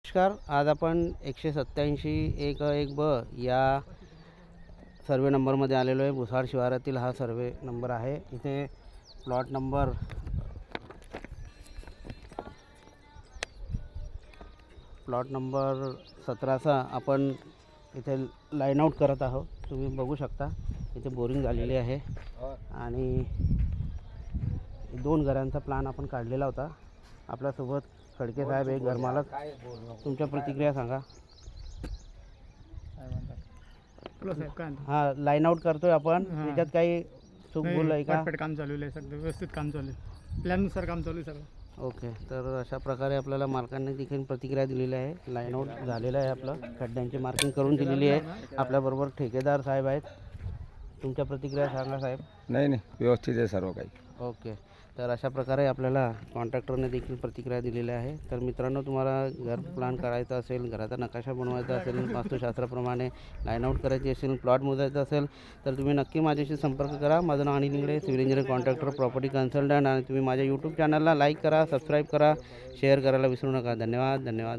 नमस्कार. आज आपण 187-1-1 ब या सर्वे नंबरमध्ये आलेलो आहे. भुसार शिवारातील हा सर्वे नंबर आहे. इथे प्लॉट नंबर 17चा आपण इथे लाईन आउट करत आहोत. तुम्ही बघू शकता इथे बोरिंग झालेली आहे आणि 2 घरांचा प्लॅन आपण काढलेला होता. आपल्यासोबत खडके साहेब एक घरमालक. तुमच्या प्रतिक्रिया सांगा. हां, लाईन आउट करतोय आपण. त्याच्यात काही चूक बोल आहे का? परफेक्ट काम चालू आहे, सगळं व्यवस्थित काम चालू आहे, प्लॅननुसार काम चालू आहे सगळं. ओके, तर अशा प्रकारे आपल्याला मालकांनी देखील प्रतिक्रिया दिलेली आहे. लाईन आउट झालेलं आहे आपलं. खड्ड्यांची मार्किंग करून दिलेली आहे. आपल्याबरोबर ठेकेदार साहेब आहेत. तुमच्या प्रतिक्रिया सांगा साहेब. नाही व्यवस्थित आहे सर्व काही. ओके, तर अशा प्रकारे आपल्याला कॉन्ट्रॅक्टरने देखील प्रतिक्रिया दिलेली आहे. तर मित्रांनो, तुम्हाला घर प्लॅन करायचा असेल, घराचा नकाशा बनवायचा असेल, वास्तुशास्त्राप्रमाणे लाईन आउट करायची असेल, प्लॉट मोजायचा असेल, तर तुम्ही नक्की माझ्याशी संपर्क करा. माझं नाव Anil Ingale, civil engineer contractor, property consultant. आणि तुम्ही माझ्या यूट्यूब चॅनलला लाईक करा, सबस्क्राईब करा, शेअर करायला विसरू नका. धन्यवाद.